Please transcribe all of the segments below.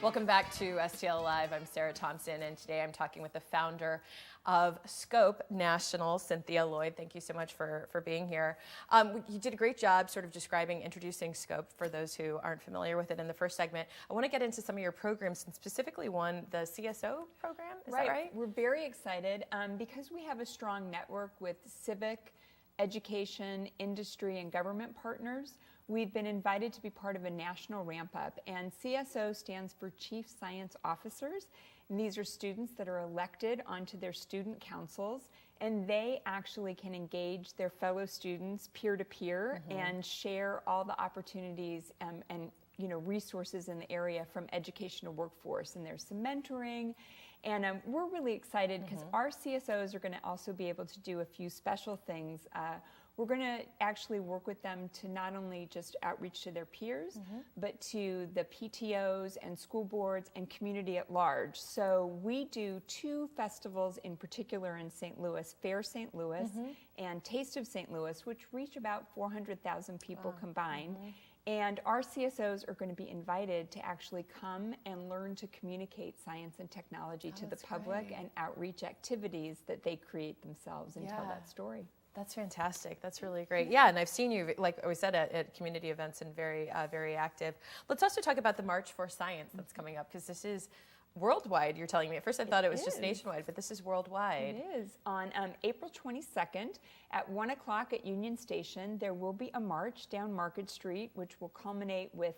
Welcome back to STL Live. I'm Sarah Thompson, and today I'm talking with the founder of SCOPE National, Cynthia Lloyd. Thank you so much for being here. You did a great job sort of introducing SCOPE for those who aren't familiar with it in the first segment. I want to get into some of your programs, and specifically one, the CSO program. Is that right? We're very excited because we have a strong network with civic, education, industry, and government partners. We've been invited to be part of a national ramp-up, and CSO stands for Chief Science Officers. And these are students that are elected onto their student councils, and they actually can engage their fellow students peer-to-peer and share all the opportunities and resources in the area from education to workforce. And there's some mentoring. And we're really excited because our CSOs are going to also be able to do a few special things. We're going to actually work with them to not only just outreach to their peers, but to the PTOs and school boards and community at large. So we do 2 festivals in particular in St. Louis, Fair St. Louis and Taste of St. Louis, which reach about 400,000 people combined. And our CSOs are going to be invited to actually come and learn to communicate science and technology to the public and outreach activities that they create themselves and tell that story. That's fantastic. That's really great. Yeah, and I've seen you, like we said, at community events and very active. Let's also talk about the March for Science that's coming up, because this is worldwide, you're telling me. At first I thought it was just nationwide, but this is worldwide. It is. On April 22nd at 1 o'clock at Union Station, there will be a march down Market Street, which will culminate with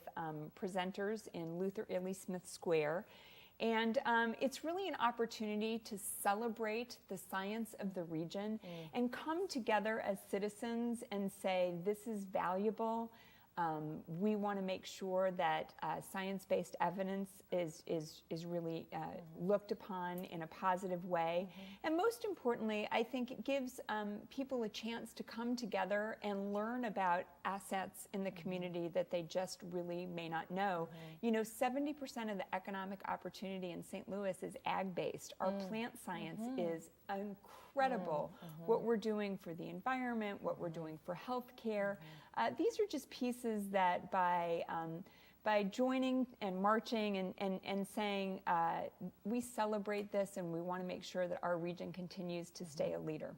presenters in Luther Ely Smith Square. And it's really an opportunity to celebrate the science of the region and come together as citizens and say, this is valuable. We want to make sure that science-based evidence is really looked upon in a positive way. And most importantly, I think it gives people a chance to come together and learn about assets in the community that they just really may not know. You know, 70% of the economic opportunity in St. Louis is ag-based. Our plant science is incredible. What we're doing for the environment, what we're doing for healthcare. These are just pieces that by joining and marching and saying we celebrate this and we want to make sure that our region continues to stay a leader.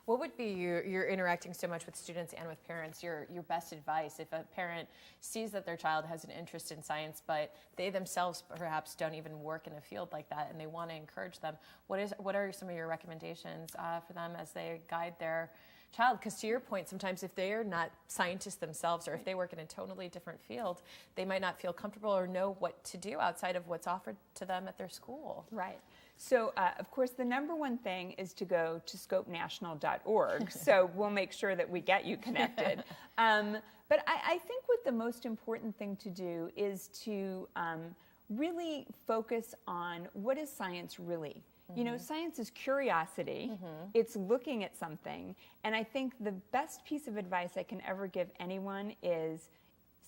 What would be you're interacting so much with students and with parents, your best advice if a parent sees that their child has an interest in science, but they themselves perhaps don't even work in a field like that and they want to encourage them? What are some of your recommendations for them as they guide their child? Because to your point, sometimes if they're not scientists themselves, or if they work in a totally different field, they might not feel comfortable or know what to do outside of what's offered to them at their school. Right. So, of course, the number one thing is to go to scopenational.org. So we'll make sure that we get you connected. But I think what the most important thing to do is to really focus on what is science really. You know, science is curiosity. It's looking at something. And I think the best piece of advice I can ever give anyone is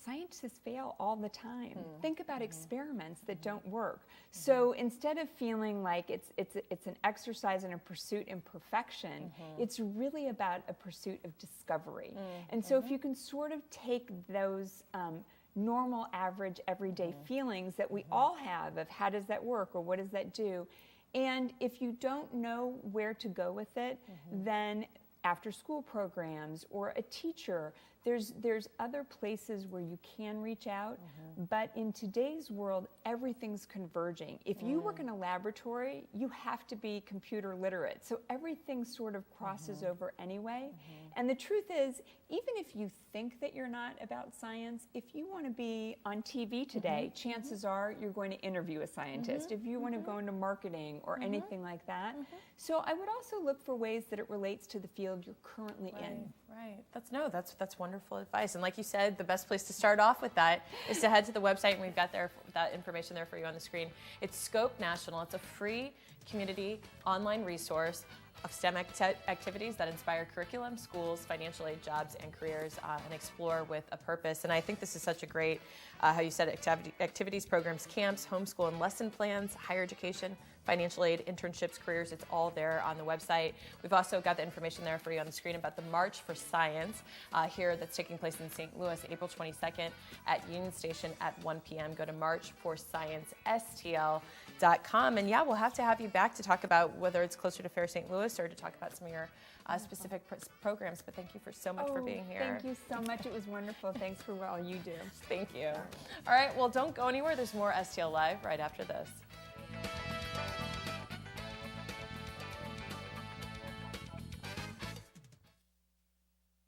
scientists fail all the time. Think about experiments that don't work. So instead of feeling like it's an exercise and a pursuit in perfection, it's really about a pursuit of discovery. And so if you can sort of take those normal, average, everyday feelings that we all have of how does that work or what does that do, and if you don't know where to go with it, then after school programs or a teacher, there's other places where you can reach out. But in today's world, everything's converging. If you work in a laboratory, you have to be computer literate. So everything sort of crosses over anyway. And the truth is, even if you think that you're not about science, if you want to be on TV today, chances are you're going to interview a scientist. If you want to go into marketing or anything like that. So I would also look for ways that it relates to the field you're currently in. Right. That's wonderful advice. And like you said, the best place to start off with that is to head to the website, and we've got that information there for you on the screen. It's SCOPE National. It's a free community online resource of STEM activities that inspire curriculum, schools, financial aid, jobs, and careers, and explore with a purpose. And I think this is such a great, how you said, activities, programs, camps, homeschool and lesson plans, higher education, financial aid, internships, careers. It's all there on the website. We've also got the information there for you on the screen about the March for Science here that's taking place in St. Louis, April 22nd at Union Station at 1 p.m. Go to marchforsciencestl.com. And yeah, we'll have to have you back to talk about whether it's closer to Fair St. Louis or to talk about some of your specific programs. But thank you so much for being here. Thank you so much. It was wonderful. Thanks for all you do. Thank you. All right, well, don't go anywhere. There's more STL Live right after this.